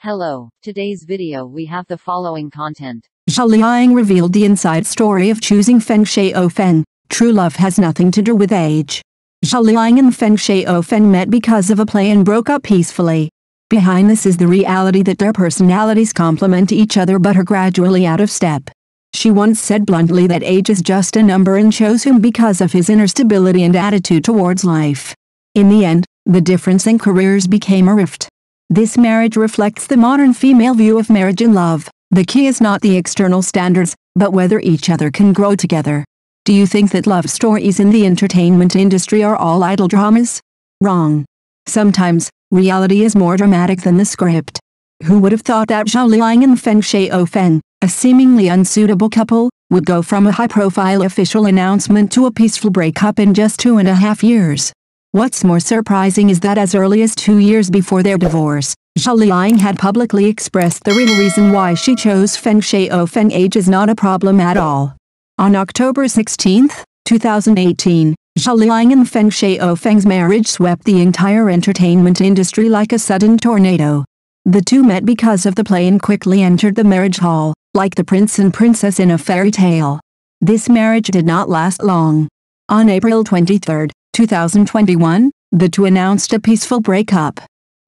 Hello, today's video we have the following content. Zhao Liying revealed the inside story of choosing Feng Shaofeng. True love has nothing to do with age. Zhao Liying and Feng Shaofeng met because of a play and broke up peacefully. Behind this is the reality that their personalities complement each other but are gradually out of step. She once said bluntly that age is just a number and chose him because of his inner stability and attitude towards life. In the end, the difference in careers became a rift. This marriage reflects the modern female view of marriage and love. The key is not the external standards, but whether each other can grow together. Do you think that love stories in the entertainment industry are all idle dramas? Wrong. Sometimes, reality is more dramatic than the script. Who would have thought that Zhao Liying and Feng Shaofeng, a seemingly unsuitable couple, would go from a high-profile official announcement to a peaceful breakup in just 2.5 years? What's more surprising is that as early as 2 years before their divorce, Zhao Liying had publicly expressed the real reason why she chose Feng Shaofeng. Age is not a problem at all. On October 16, 2018, Zhao Liying and Feng Shaofeng's marriage swept the entire entertainment industry like a sudden tornado. The two met because of the play and quickly entered the marriage hall, like the prince and princess in a fairy tale. This marriage did not last long. On April 23, 2021, the two announced a peaceful breakup.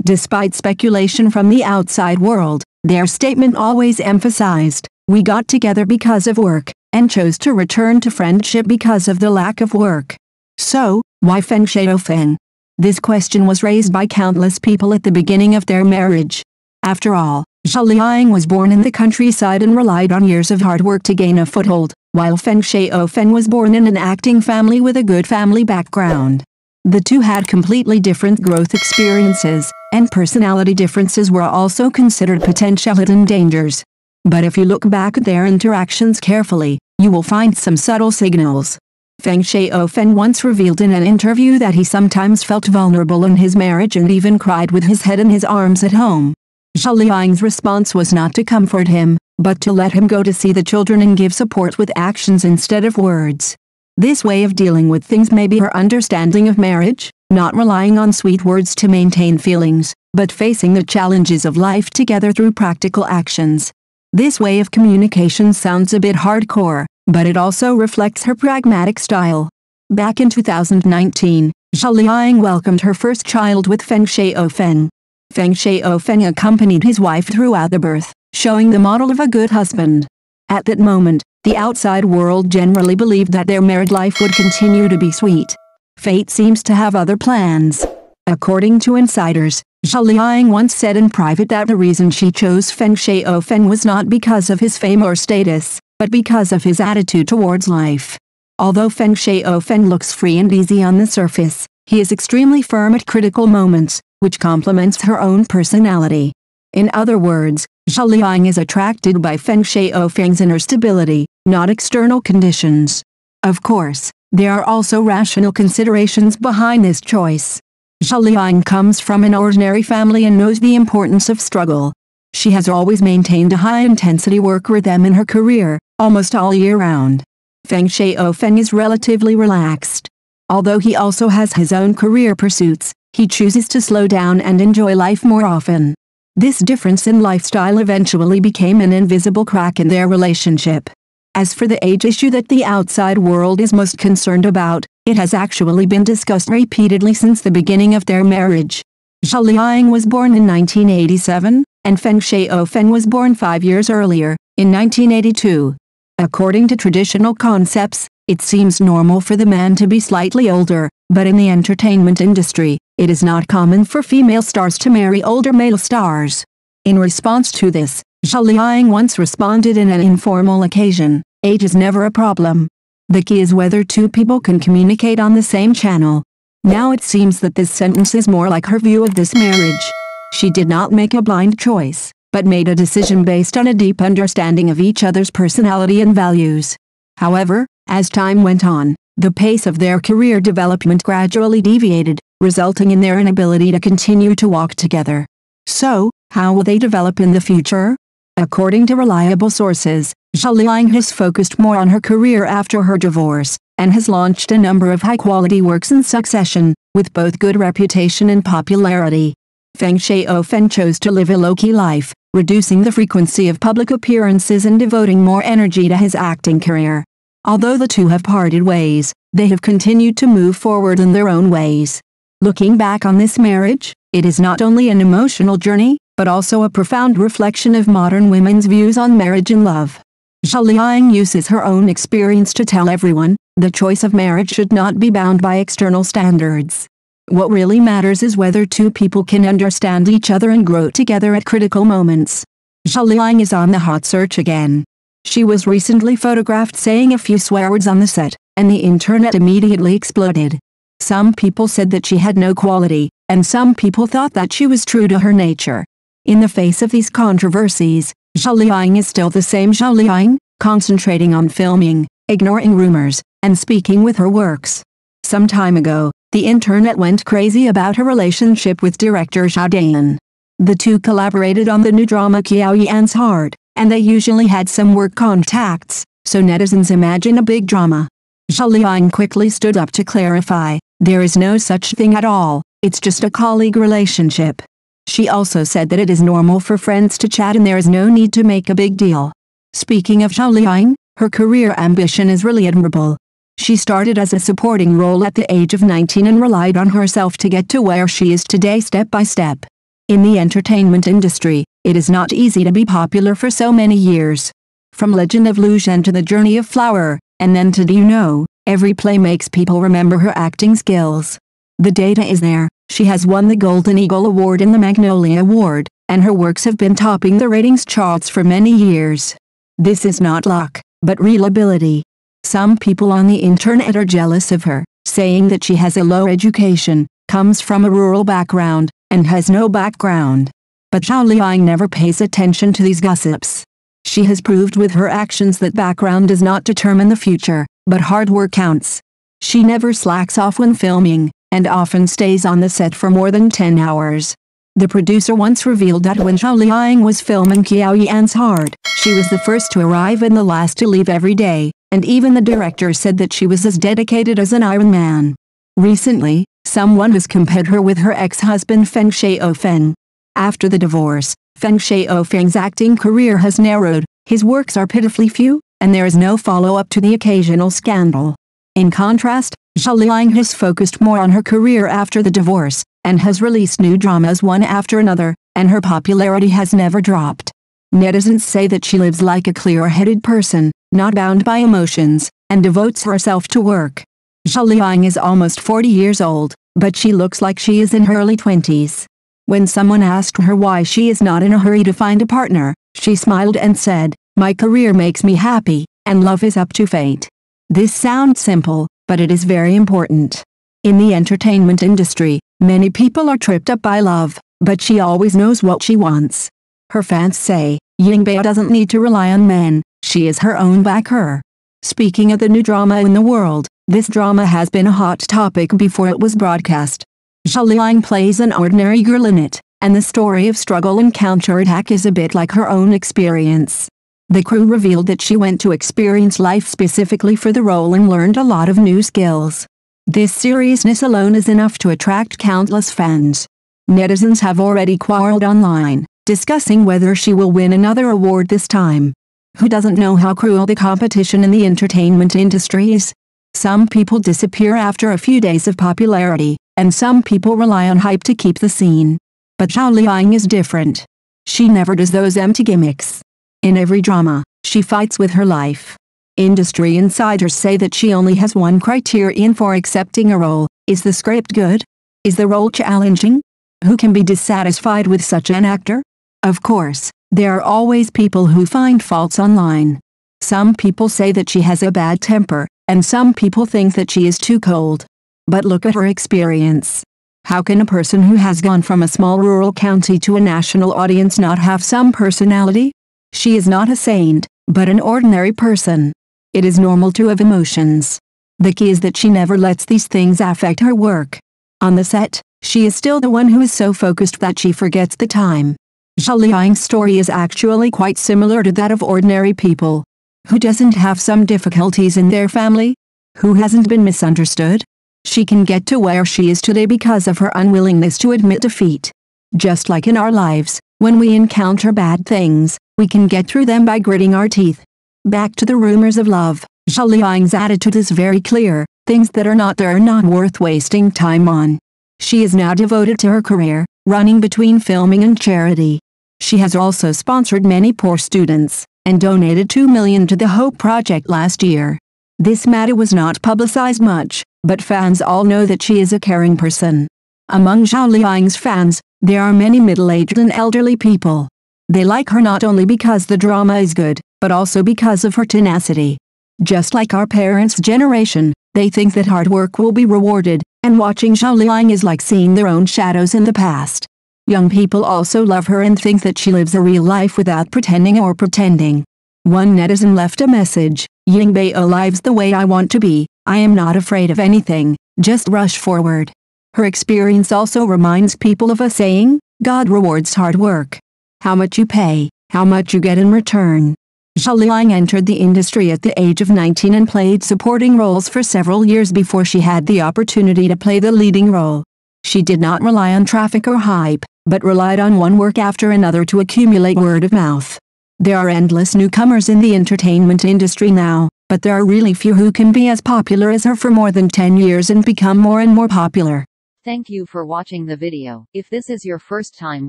Despite speculation from the outside world, their statement always emphasized, "We got together because of work, and chose to return to friendship because of the lack of work." So, why Feng Shaofeng? This question was raised by countless people at the beginning of their marriage. After all, Zhao Liying was born in the countryside and relied on years of hard work to gain a foothold, while Feng Shaofeng was born in an acting family with a good family background. The two had completely different growth experiences, and personality differences were also considered potential hidden dangers. But if you look back at their interactions carefully, you will find some subtle signals. Feng Shaofeng once revealed in an interview that he sometimes felt vulnerable in his marriage and even cried with his head in his arms at home. Zhao Liying's response was not to comfort him, but to let him go to see the children and give support with actions instead of words. This way of dealing with things may be her understanding of marriage, not relying on sweet words to maintain feelings, but facing the challenges of life together through practical actions. This way of communication sounds a bit hardcore, but it also reflects her pragmatic style. Back in 2019, Zhao Liying welcomed her first child with Feng Shaofeng. Feng Shaofeng accompanied his wife throughout the birth, showing the model of a good husband. At that moment, the outside world generally believed that their married life would continue to be sweet. Fate seems to have other plans. According to insiders, Zhao Liying once said in private that the reason she chose Feng Shaofeng was not because of his fame or status, but because of his attitude towards life. Although Feng Shaofeng looks free and easy on the surface, he is extremely firm at critical moments, which complements her own personality. In other words, Zhao Liying is attracted by Feng Shaofeng's inner stability, not external conditions. Of course, there are also rational considerations behind this choice. Zhao Liying comes from an ordinary family and knows the importance of struggle. She has always maintained a high-intensity work rhythm in her career, almost all year round. Feng Shaofeng is relatively relaxed. Although he also has his own career pursuits, he chooses to slow down and enjoy life more often. This difference in lifestyle eventually became an invisible crack in their relationship. As for the age issue that the outside world is most concerned about, it has actually been discussed repeatedly since the beginning of their marriage. Zhao Liying was born in 1987, and Feng Shaofeng was born 5 years earlier, in 1982. According to traditional concepts, it seems normal for the man to be slightly older, but in the entertainment industry, it is not common for female stars to marry older male stars. In response to this, Zhao Liying once responded in an informal occasion, "Age is never a problem. The key is whether two people can communicate on the same channel." Now it seems that this sentence is more like her view of this marriage. She did not make a blind choice, but made a decision based on a deep understanding of each other's personality and values. However, as time went on, the pace of their career development gradually deviated, resulting in their inability to continue to walk together. So, how will they develop in the future? According to reliable sources, Zhao Liying has focused more on her career after her divorce, and has launched a number of high-quality works in succession, with both good reputation and popularity. Feng Shaofeng chose to live a low-key life, reducing the frequency of public appearances and devoting more energy to his acting career. Although the two have parted ways, they have continued to move forward in their own ways. Looking back on this marriage, it is not only an emotional journey, but also a profound reflection of modern women's views on marriage and love. Zhao Liying uses her own experience to tell everyone, the choice of marriage should not be bound by external standards. What really matters is whether two people can understand each other and grow together at critical moments. Zhao Liying is on the hot search again. She was recently photographed saying a few swear words on the set, and the internet immediately exploded. Some people said that she had no quality, and some people thought that she was true to her nature. In the face of these controversies, Zhao Liying is still the same Zhao Liying, concentrating on filming, ignoring rumors, and speaking with her works. Some time ago, the internet went crazy about her relationship with director Zhao Liying. The two collaborated on the new drama Qiao Yan's Heart, and they usually had some work contacts, so netizens imagine a big drama. Zhao Liying quickly stood up to clarify, there is no such thing at all, it's just a colleague relationship. She also said that it is normal for friends to chat and there is no need to make a big deal. Speaking of Zhao Liying, her career ambition is really admirable. She started as a supporting role at the age of 19 and relied on herself to get to where she is today step by step. In the entertainment industry, it is not easy to be popular for so many years. From Legend of Lu Zhen to The Journey of Flower, and then to Do You Know, every play makes people remember her acting skills. The data is there, she has won the Golden Eagle Award and the Magnolia Award, and her works have been topping the ratings charts for many years. This is not luck, but real ability. Some people on the internet are jealous of her, saying that she has a low education, comes from a rural background, and has no background. But Zhao Liying never pays attention to these gossips. She has proved with her actions that background does not determine the future, but hard work counts. She never slacks off when filming, and often stays on the set for more than 10 hours. The producer once revealed that when Zhao Liying was filming Qiao Yan's Heart, she was the first to arrive and the last to leave every day, and even the director said that she was as dedicated as an Iron Man. Recently, someone has compared her with her ex-husband Feng Shaofeng. After the divorce, Feng Shaofeng's acting career has narrowed, his works are pitifully few, and there is no follow-up to the occasional scandal. In contrast, Zhao Liying has focused more on her career after the divorce, and has released new dramas one after another, and her popularity has never dropped. Netizens say that she lives like a clear-headed person, not bound by emotions, and devotes herself to work. Zhao Liying is almost 40 years old, but she looks like she is in her early 20s. When someone asked her why she is not in a hurry to find a partner, she smiled and said, "My career makes me happy, and love is up to fate." This sounds simple, but it is very important. In the entertainment industry, many people are tripped up by love, but she always knows what she wants. Her fans say, Yingbei doesn't need to rely on men, she is her own backer. Speaking of the new drama in the world, this drama has been a hot topic before it was broadcast. Zhao Liying plays an ordinary girl in it, and the story of struggle and counterattack is a bit like her own experience. The crew revealed that she went to experience life specifically for the role and learned a lot of new skills. This seriousness alone is enough to attract countless fans. Netizens have already quarreled online, discussing whether she will win another award this time. Who doesn't know how cruel the competition in the entertainment industry is? Some people disappear after a few days of popularity, and some people rely on hype to keep the scene. But Zhao Liying is different. She never does those empty gimmicks. In every drama, she fights with her life. Industry insiders say that she only has one criterion for accepting a role: is the script good? Is the role challenging? Who can be dissatisfied with such an actor? Of course, there are always people who find faults online. Some people say that she has a bad temper, and some people think that she is too cold. But look at her experience. How can a person who has gone from a small rural county to a national audience not have some personality? She is not a saint, but an ordinary person. It is normal to have emotions. The key is that she never lets these things affect her work. On the set, she is still the one who is so focused that she forgets the time. Zhao Liying's story is actually quite similar to that of ordinary people. Who doesn't have some difficulties in their family? Who hasn't been misunderstood? She can get to where she is today because of her unwillingness to admit defeat. Just like in our lives, when we encounter bad things, we can get through them by gritting our teeth. Back to the rumors of love. Zhao Liying's attitude is very clear: things that are not there are not worth wasting time on. She is now devoted to her career, running between filming and charity. She has also sponsored many poor students, and donated $2 million to the Hope Project last year. This matter was not publicized much, but fans all know that she is a caring person. Among Zhao Liying's fans, there are many middle-aged and elderly people. They like her not only because the drama is good, but also because of her tenacity. Just like our parents' generation, they think that hard work will be rewarded, and watching Zhao Liying is like seeing their own shadows in the past. Young people also love her and think that she lives a real life without pretending or pretending. One netizen left a message: "Ying Bao lives the way I want to be. I am not afraid of anything, just rush forward." Her experience also reminds people of a saying: God rewards hard work. How much you pay, how much you get in return. Zhao Liying entered the industry at the age of 19 and played supporting roles for several years before she had the opportunity to play the leading role. She did not rely on traffic or hype, but relied on one work after another to accumulate word of mouth. There are endless newcomers in the entertainment industry now, but there are really few who can be as popular as her for more than 10 years and become more and more popular. Thank you for watching the video. If this is your first time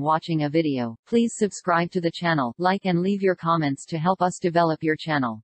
watching a video, please subscribe to the channel, like and leave your comments to help us develop your channel.